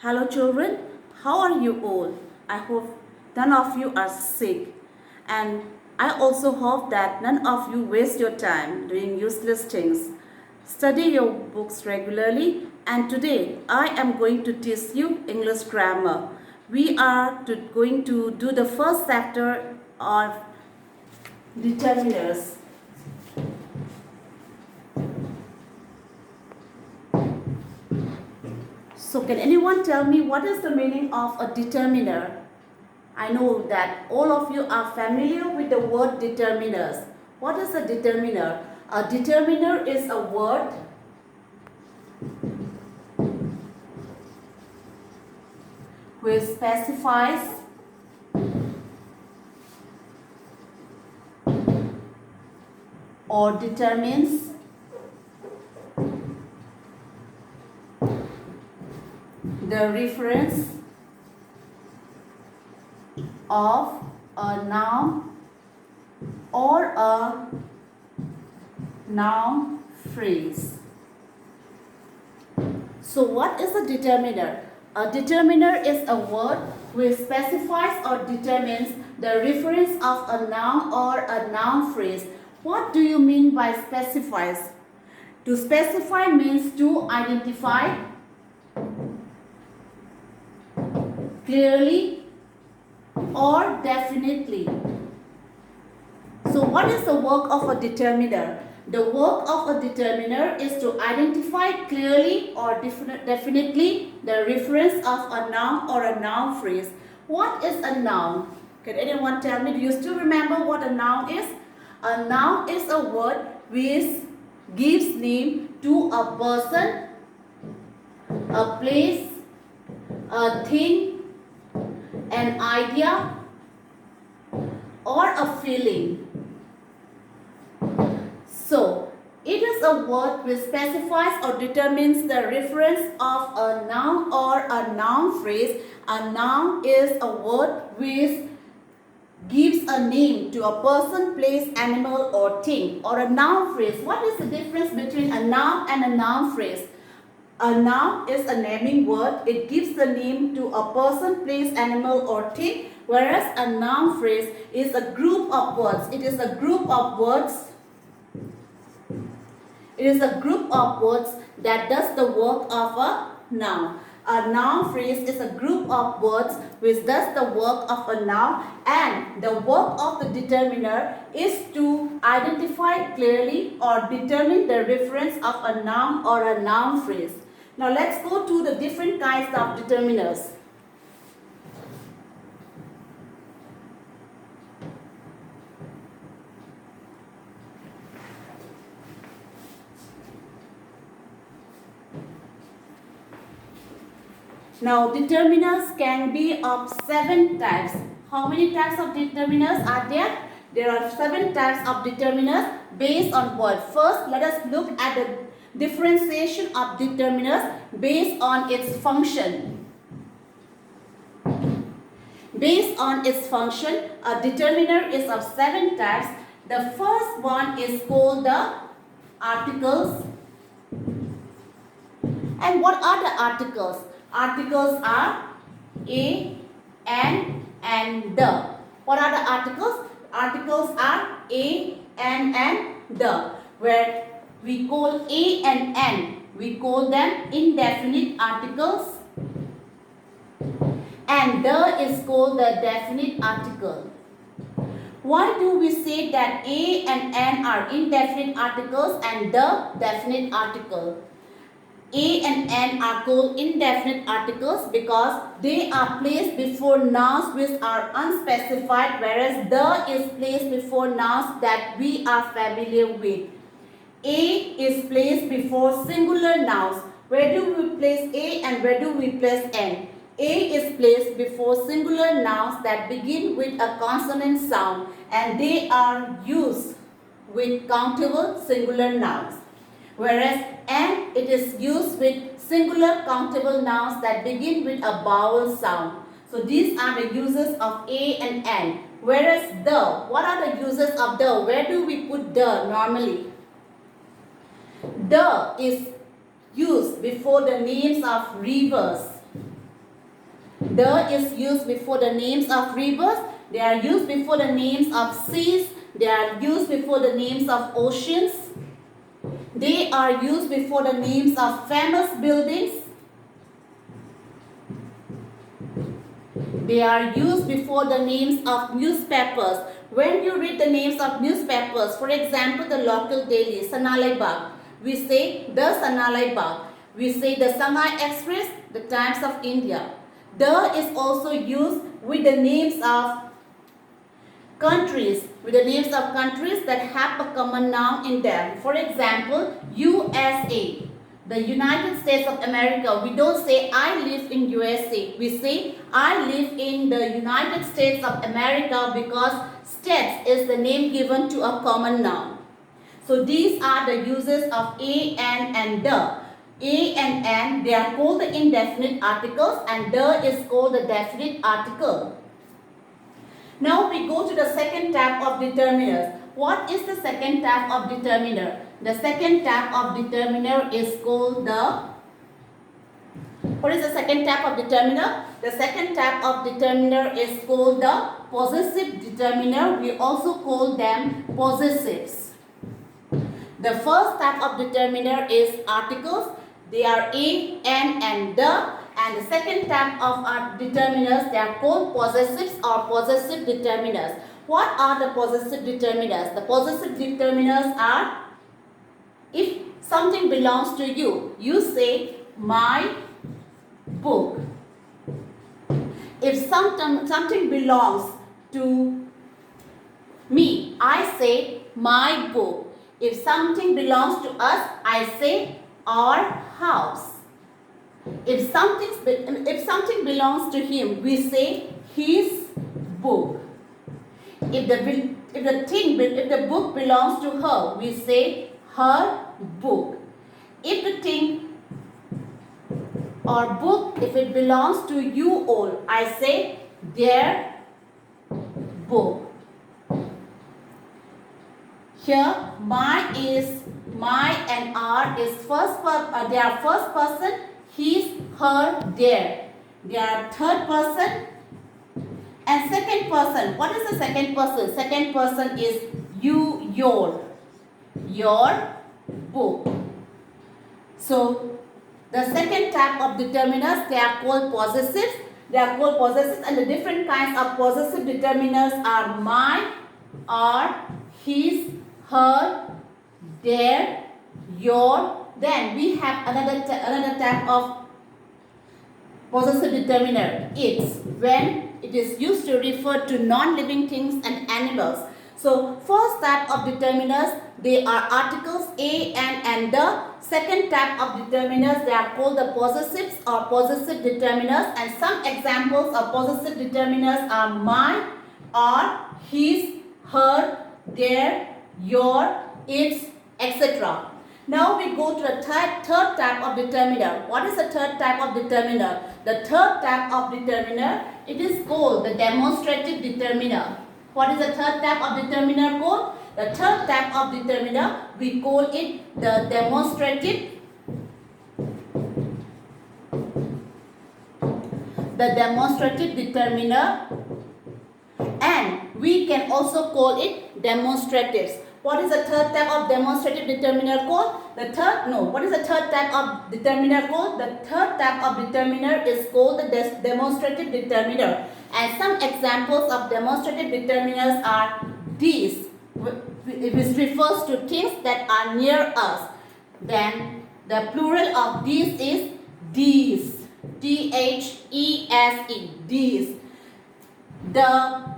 Hello children, how are you all? I hope none of you are sick, and I also hope that none of you waste your time doing useless things. Study your books regularly, and today I am going to teach you English grammar. We are going to do the first chapter of determiners. So can anyone tell me what is the meaning of a determiner? I know that all of you are familiar with the word determiners. What is a determiner? A determiner is a word which specifies or determines the reference of a noun or a noun phrase. So what is a determiner? A determiner is a word which specifies or determines the reference of a noun or a noun phrase. What do you mean by specifies? To specify means to identify clearly or definitely. So what is the work of a determiner? The work of a determiner is to identify clearly or definitely the reference of a noun or a noun phrase. What is a noun? Can anyone tell me? Do you still remember what a noun is? A noun is a word which gives name to a person, a place, a thing, an idea, or a feeling. So, it is a word which specifies or determines the reference of a noun or a noun phrase. A noun is a word which gives a name to a person, place, animal or thing. Or a noun phrase. What is the difference between a noun and a noun phrase? A noun is a naming word. It gives the name to a person, place, animal or thing. Whereas a noun phrase is a group of words. It is a group of words. It is a group of words that does the work of a noun. A noun phrase is a group of words which does the work of a noun, and the work of the determiner is to identify clearly or determine the reference of a noun or a noun phrase. Now let's go to the different kinds of determiners. Now determiners can be of 7 types. How many types of determiners are there? There are 7 types of determiners based on what? First, let us look at the differentiation of determiners based on its function. Based on its function, a determiner is of 7 types. The first one is called the articles. And what are the articles? Articles are a, an, and the. What are the articles? Articles are a, an, and the. Where we call a and an, we call them indefinite articles. And the is called the definite article. Why do we say that a and an are indefinite articles and the definite article? A and an are called indefinite articles because they are placed before nouns which are unspecified, whereas the is placed before nouns that we are familiar with. A is placed before singular nouns. Where do we place A and where do we place N? A is placed before singular nouns that begin with a consonant sound, and they are used with countable singular nouns. Whereas N, it is used with singular countable nouns that begin with a vowel sound. So these are the uses of A and N. Whereas the, what are the uses of the? Where do we put the normally? The is used before the names of rivers, The is used before the names of rivers. They are used before the names of seas. They are used before the names of oceans. They are used before the names of famous buildings. They are used before the names of newspapers. When you read the names of newspapers, for example, the local daily, Sanalai Bagh, we say the Sanalai Bagh. We say the Shanghai Express, the Times of India. The is also used with the names of countries, that have a common noun in them. For example, USA, the United States of America. We don't say I live in USA. We say I live in the United States of America because states is the name given to a common noun. So these are the uses of a, and the. A and an, they are called the indefinite articles, and the is called the definite article. Now we go to the second type of determiners. What is the second type of determiner? The second type of determiner is called the... What is the second type of determiner? The second type of determiner is called the possessive determiner. We also call them possessives. The first type of determiner is articles. They are a, an, and the. And the second type of determiners, they are called possessives or possessive determiners. What are the possessive determiners? The possessive determiners are, if something belongs to you, you say my book. If something belongs to me, I say my book. If something belongs to us, I say our house. If something belongs to him, we say his book. If the book belongs to her, we say her book. If the thing or book, if it belongs to you all, I say their book. Here, my and our is they are first person, his, her, their. They are third person and second person. What is the second person? Second person is you, your book. So, the second type of determiners, they are called possessives. They are called possessives, and the different kinds of possessive determiners are my, our, his, her, their, your. Then we have another type of possessive determiner. It's when it is used to refer to non-living things and animals. So first type of determiners, they are articles a, an, and the. Second type of determiners, they are called the possessives or possessive determiners, and some examples of possessive determiners are my, our, his, her, their, your, its, etc. Now we go to the third type of determiner. What is the third type of determiner? The third type of determiner, it is called the demonstrative determiner. What is the third type of determiner called? The third type of determiner, we call it the demonstrative determiner, and we can also call it demonstratives. What is the third type of demonstrative determiner called? What is the third type of determiner called? The third type of determiner is called the demonstrative determiner. And some examples of demonstrative determiners are these, which refers to things that are near us. Then the plural of these is these. T-H-E-S-E. These. The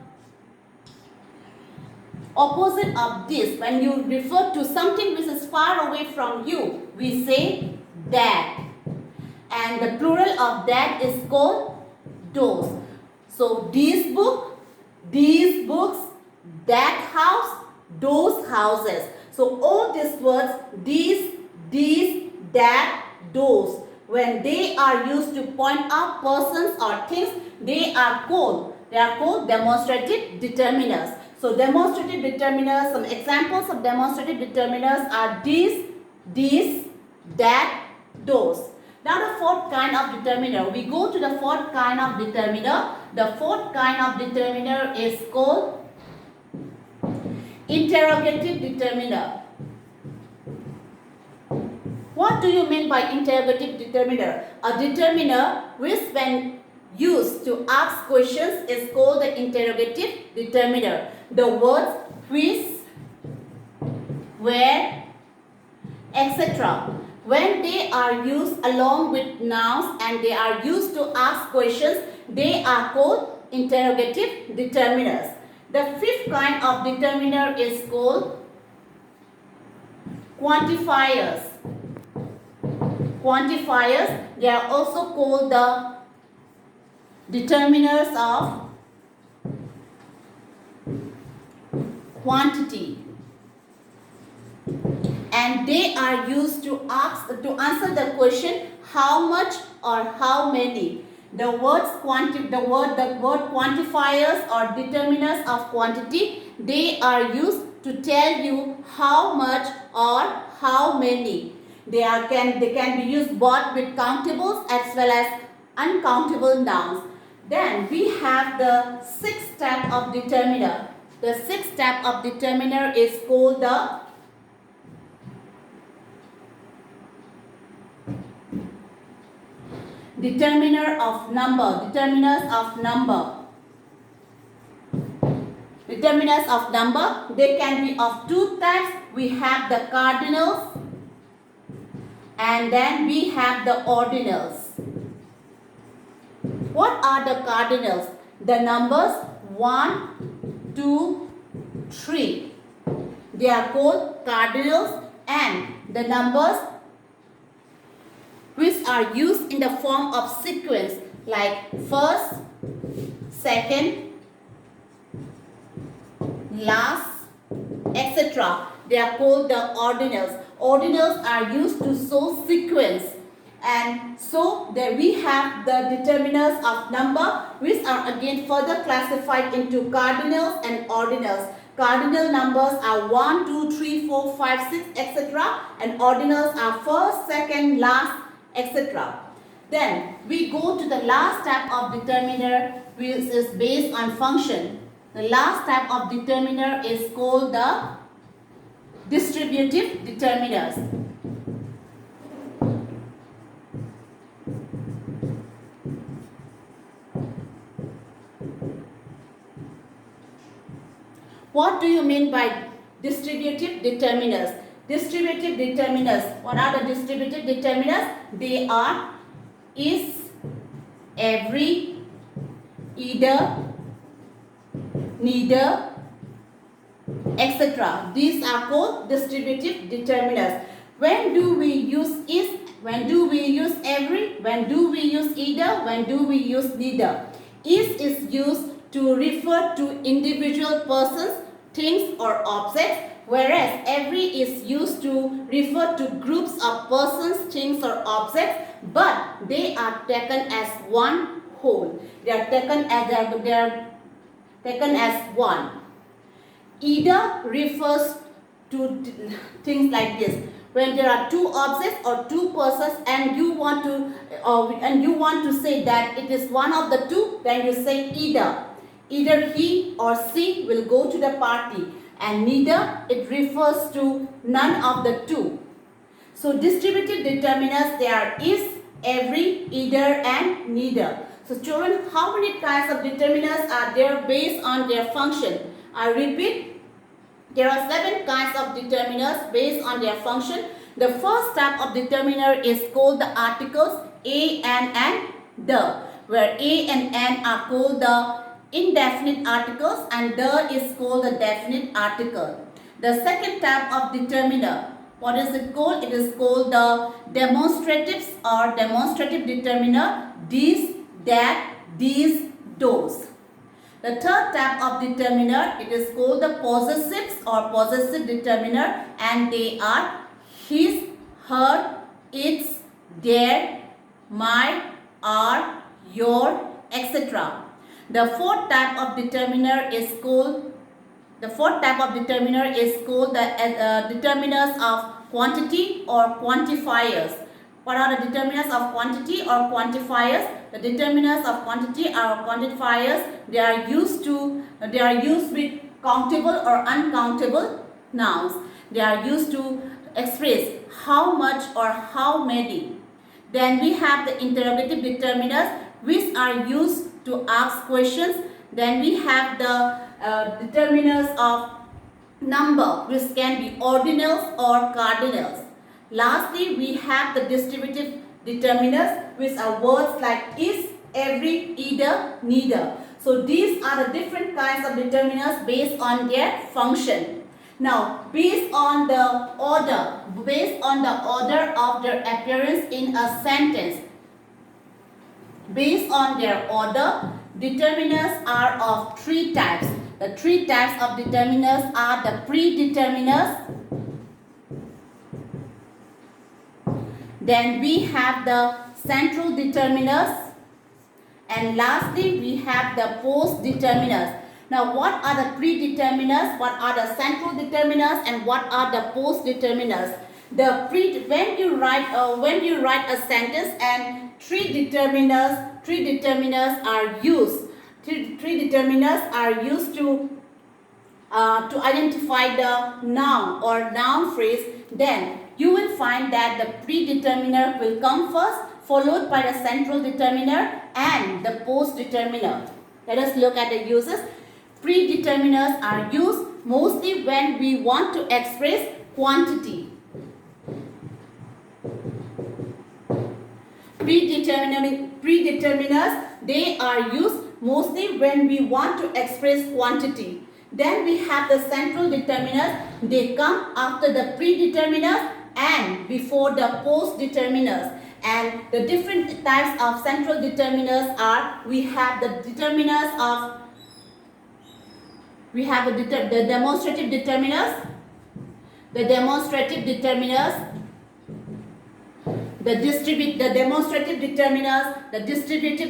opposite of this, when you refer to something which is far away from you, we say that. And the plural of that is called those. So these book, these books, that house, those houses. So all these words, these, that, those, when they are used to point out persons or things, they are called demonstrative determiners. So demonstrative determiners, some examples of demonstrative determiners are these, that, those. Now the fourth kind of determiner. We go to the fourth kind of determiner. The fourth kind of determiner is called interrogative determiner. What do you mean by interrogative determiner? A determiner which when used to ask questions is called the interrogative determiner. The words which, where, etc. when they are used along with nouns and they are used to ask questions, they are called interrogative determiners. The fifth kind of determiner is called quantifiers. Quantifiers, they are also called the determiners of quantity, and they are used to answer the question how much or how many. The word quantifiers or determiners of quantity, they are used to tell you how much or how many. They can be used both with countables as well as uncountable nouns. Then we have the sixth type of determiner. The sixth type of determiner is called the determiner of number. Determiners of number. Determiners of number, they can be of two types. We have the cardinals and then we have the ordinals. What are the cardinals? The numbers 1, 2, 3. They are called cardinals, and the numbers which are used in the form of sequence like first, second, last, etc. They are called the ordinals. Ordinals are used to show sequence, and so there we have the determiners of number, which are again further classified into cardinals and ordinals. Cardinal numbers are 1, 2, 3, 4, 5, 6, etc. and ordinals are first, second, last, etc. Then we go to the last type of determiner, which is based on function. The last type of determiner is called the distributive determiners. What do you mean by distributive determiners? Distributive determiners. What are the distributive determiners? They are is, every, either, neither, etc. These are called distributive determiners. When do we use is? When do we use every? When do we use either? When do we use neither? Is used to refer to individual persons, things or objects, whereas every is used to refer to groups of persons, things or objects, but they are taken as one whole. They are taken as one. Either refers to things like this. When there are two objects or two persons and you want to say that it is one of the two, then you say either. Either he or she will go to the party, and neither, it refers to none of the two. So distributive determiners, they are is, every, either and neither. So children, how many kinds of determiners are there based on their function? I repeat, there are 7 kinds of determiners based on their function. The first type of determiner is called the articles a, an, and the, where a and an are called the indefinite articles and the is called the definite article. The second type of determiner, what is it called? It is called the demonstratives or demonstrative determiner, these, that, these, those. The third type of determiner, it is called the possessives or possessive determiner, and they are his, her, its, their, my, our, your, etc. The fourth type of determiner is called the determiners of quantity or quantifiers. What are the determinants of quantity or quantifiers? The determinants of quantity or quantifiers, they are used with countable or uncountable nouns. They are used to express how much or how many. Then we have the interrogative determinants, which are used to ask questions. Then we have the determinants of number, which can be ordinals or cardinals. Lastly, we have the distributive determinants, which are words like is, every, either, neither. So these are the different kinds of determinants based on their function. Now, based on the order of their appearance in a sentence, based on their order, determinants are of three types. The three types of determinants are the predeterminants. Then we have the central determinants. And lastly, we have the post determinants. Now, what are the predeterminants? What are the central determinants? And what are the post determinants? When you write a sentence and three determinants are used. Three determinants are used to identify the noun or noun phrase. Then you will find that the predeterminer will come first, followed by the central determiner and the post determiner. Let us look at the uses. Predeterminers are used mostly when we want to express quantity. Predeterminers, they are used mostly when we want to express quantity. Then we have the central determiners. They come after the predeterminers and before the post determiners. And the different types of central determiners are, we have the demonstrative determiners, the demonstrative determiners, the distributive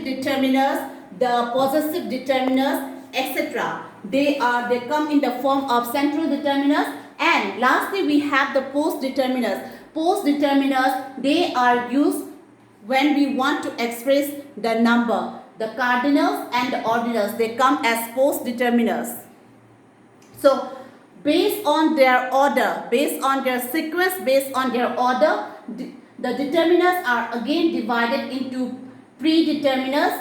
determiners, the possessive determiners, etc. They come in the form of central determiners. And lastly, we have the post determiners. Post determiners, they are used when we want to express the number. The cardinals and the ordinals, they come as post determiners. So, based on their order, based on their sequence, based on their order, the determiners are again divided into predeterminers,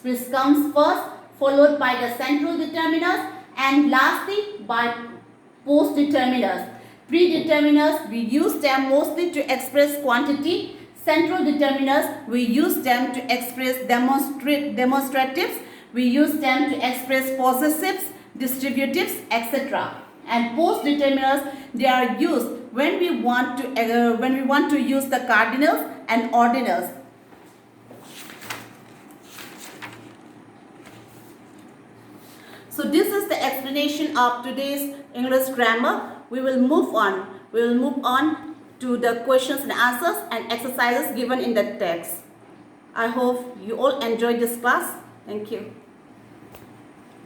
which comes first, followed by the central determiners, and lastly by post determiners. Predeterminers, we use them mostly to express quantity. Central determiners, we use them to express demonstratives. We use them to express possessives, distributives, etc. And post determiners, they are used when we want to use the cardinals and ordinals. So this is the explanation of today's English grammar. We will move on to the questions and answers and exercises given in the text. I hope you all enjoyed this class. Thank you.